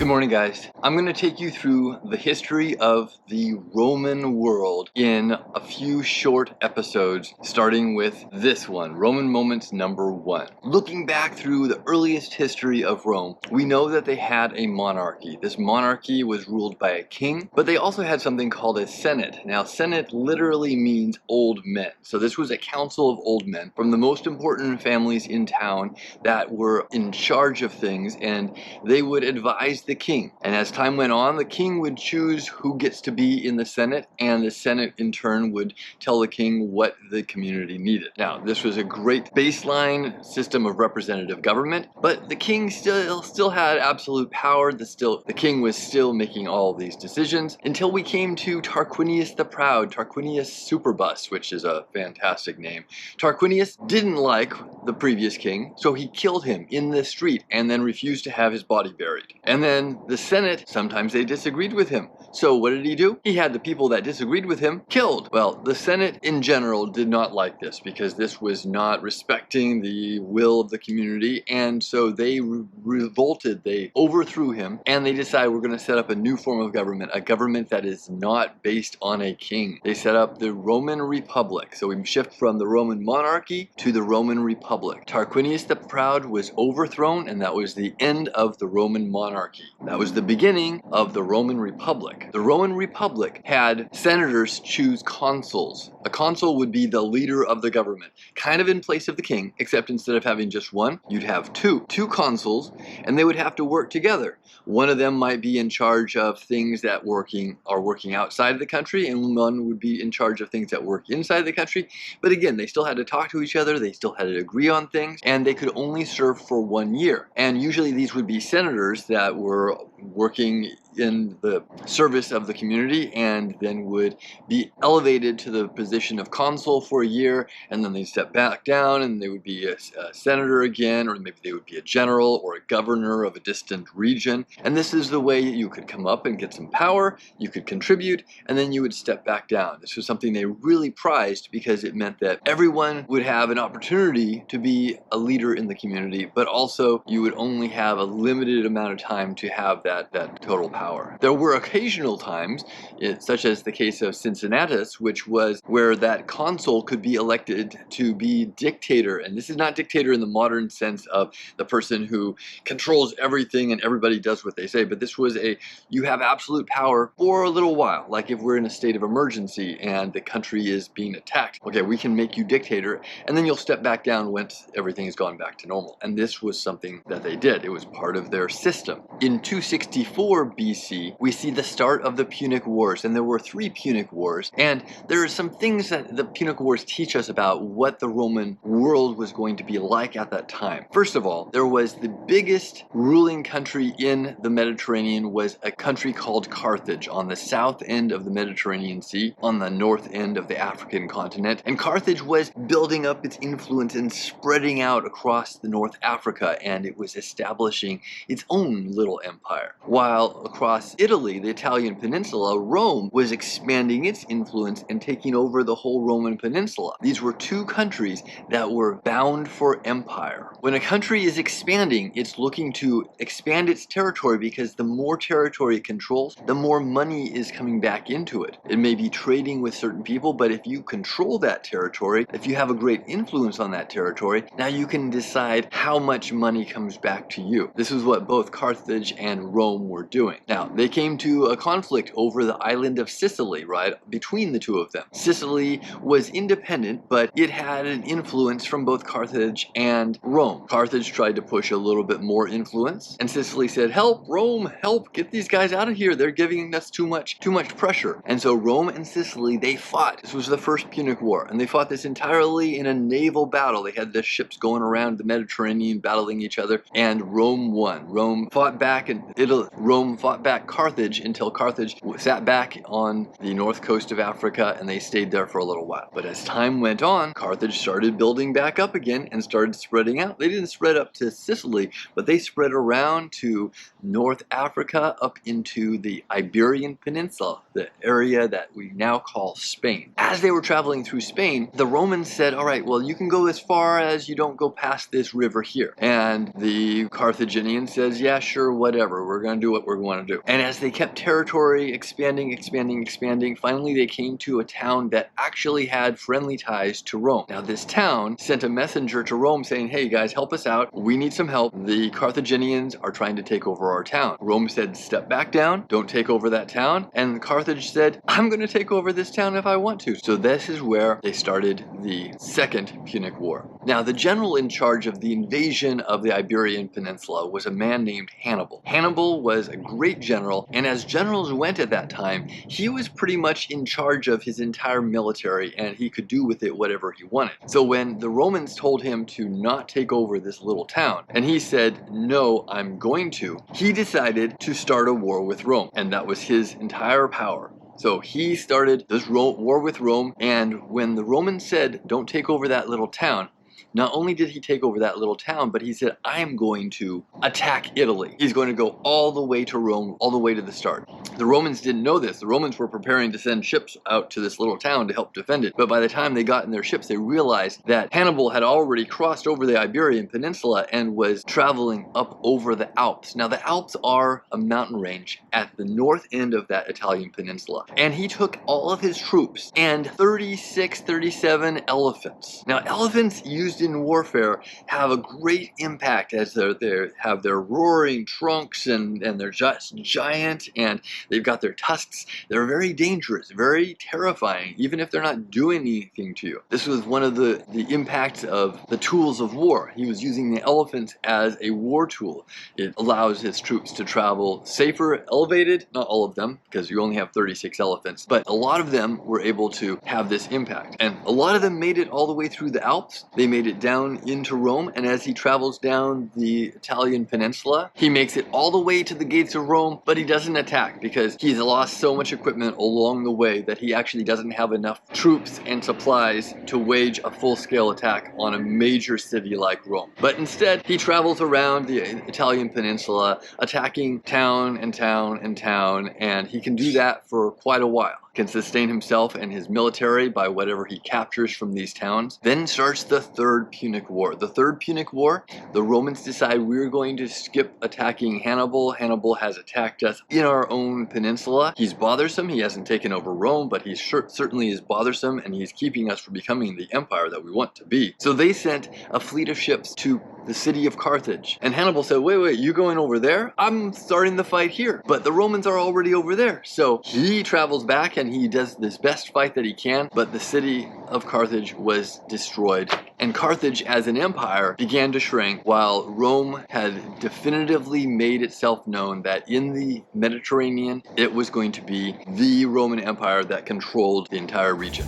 Good morning, guys. I'm going to take you through the history of the Roman world in a few short episodes, starting with this one, Roman Moments number 1. Looking back through the earliest history of Rome, we know that they had a monarchy. This monarchy was ruled by a king, but they also had something called a senate. Now, senate literally means old men. So this was a council of old men from the most important families in town that were in charge of things, and they would advise the king. And as time went on, the king would choose who gets to be in the Senate, and the Senate in turn would tell the king what the community needed. Now, this was a great baseline system of representative government, but the king still had absolute power. The king was still making all of these decisions until we came to Tarquinius the Proud, Tarquinius Superbus, which is a fantastic name. Tarquinius didn't like the previous king, so he killed him in the street and then refused to have his body buried. And then the Senate, sometimes they disagreed with him. So what did he do? He had the people that disagreed with him killed. Well, the Senate in general did not like this because this was not respecting the will of the community, and so they revolted, they overthrew him, and they decided we're going to set up a new form of government, a government that is not based on a king. They set up the Roman Republic. So we shift from the Roman monarchy to the Roman Republic. Tarquinius the Proud was overthrown, and that was the end of the Roman monarchy. That was the beginning of the Roman Republic. The Roman Republic had senators choose consuls. A consul would be the leader of the government, kind of in place of the king, except instead of having just one, you'd have two consuls, and they would have to work together. One of them might be in charge of things that are working outside of the country, and one would be in charge of things that work inside the country. But again, they still had to talk to each other, they still had to agree on things, and they could only serve for 1 year. And usually these would be senators that were working in the service of the community and then would be elevated to the position of consul for a year, and then they step back down and they would be a senator again, or maybe they would be a general or a governor of a distant region. And this is the way you could come up and get some power, you could contribute, and then you would step back down. This was something they really prized because it meant that everyone would have an opportunity to be a leader in the community, but also you would only have a limited amount of time to have that total power. There were occasional times, such as the case of Cincinnatus, which was where that consul could be elected to be dictator. And this is not dictator in the modern sense of the person who controls everything and everybody does what they say, but this was you have absolute power for a little while. Like if we're in a state of emergency and the country is being attacked, okay, we can make you dictator, and then you'll step back down once everything has gone back to normal. And this was something that they did. It was part of their system. In 264 BC, we see the start of the Punic Wars, and there were 3 Punic Wars, and there are some things that the Punic Wars teach us about what the Roman world was going to be like at that time. First of all, there was the biggest ruling country in the Mediterranean was a country called Carthage on the south end of the Mediterranean Sea, on the north end of the African continent, and Carthage was building up its influence and spreading out across the North Africa, and it was establishing its own little empire. While across Italy, the Italian peninsula, Rome was expanding its influence and taking over the whole Roman peninsula. These were 2 countries that were bound for empire. When a country is expanding, it's looking to expand its territory because the more territory it controls, the more money is coming back into it. It may be trading with certain people, but if you control that territory, if you have a great influence on that territory, now you can decide how much money comes back to you. This is what both Carthage and Rome were doing. Now, they came to a conflict over the island of Sicily, right, between the 2 of them. Sicily was independent, but it had an influence from both Carthage and Rome. Carthage tried to push a little bit more influence, and Sicily said, help, Rome, help, get these guys out of here. They're giving us too much pressure. And so Rome and Sicily, they fought. This was the first Punic War, and they fought this entirely in a naval battle. They had the ships going around the Mediterranean battling each other, and Rome won. Rome fought back, and Rome fought back Carthage until Carthage sat back on the north coast of Africa, and they stayed there for a little while. But as time went on, Carthage started building back up again and started spreading out. They didn't spread up to Sicily, but they spread around to North Africa, up into the Iberian Peninsula, the area that we now call Spain. As they were traveling through Spain, the Romans said, all right, well, you can go as far as you don't go past this river here. And the Carthaginian says, yeah, sure, whatever. whatever, we're going to do what we want to do. And as they kept territory expanding, finally they came to a town that actually had friendly ties to Rome. Now this town sent a messenger to Rome saying, hey guys, help us out. We need some help. The Carthaginians are trying to take over our town. Rome said, step back down, don't take over that town. And Carthage said, I'm going to take over this town if I want to. So this is where they started the Second Punic War. Now the general in charge of the invasion of the Iberian Peninsula was a man named Hannibal. Hannibal was a great general, and as generals went at that time, he was pretty much in charge of his entire military, and he could do with it whatever he wanted. So when the Romans told him to not take over this little town, and he said, no, I'm going to, he decided to start a war with Rome, and that was his entire power. So he started this war with Rome, and when the Romans said, don't take over that little town, not only did he take over that little town, but he said, I am going to attack Italy. He's going to go all the way to Rome, all the way to the start. The Romans didn't know this. The Romans were preparing to send ships out to this little town to help defend it. But by the time they got in their ships, they realized that Hannibal had already crossed over the Iberian Peninsula and was traveling up over the Alps. Now, the Alps are a mountain range at the north end of that Italian peninsula. And he took all of his troops and 37 elephants. Now, elephants used in warfare have a great impact as they have their roaring trunks and they're just giant and they've got their tusks. They're very dangerous, very terrifying, even if they're not doing anything to you. This was one of the impacts of the tools of war. He was using the elephants as a war tool. It allows his troops to travel safer, elevated, not all of them, because you only have 36 elephants, but a lot of them were able to have this impact. And a lot of them made it all the way through the Alps. They made it down into Rome, and as he travels down the Italian peninsula, he makes it all the way to the gates of Rome, but he doesn't attack because he's lost so much equipment along the way that he actually doesn't have enough troops and supplies to wage a full-scale attack on a major city like Rome. But instead, he travels around the Italian peninsula, attacking town and town and town, and he can do that for quite a while. Can sustain himself and his military by whatever he captures from these towns. Then starts the Third Punic War. The Third Punic War, the Romans decide we're going to skip attacking Hannibal. Hannibal has attacked us in our own peninsula. He's bothersome. He hasn't taken over Rome, but he certainly is bothersome, and he's keeping us from becoming the empire that we want to be. So they sent a fleet of ships to the city of Carthage. And Hannibal said, wait, you going over there? I'm starting the fight here. But the Romans are already over there. So he travels back and he does this best fight that he can, but the city of Carthage was destroyed. And Carthage as an empire began to shrink while Rome had definitively made itself known that in the Mediterranean, it was going to be the Roman Empire that controlled the entire region.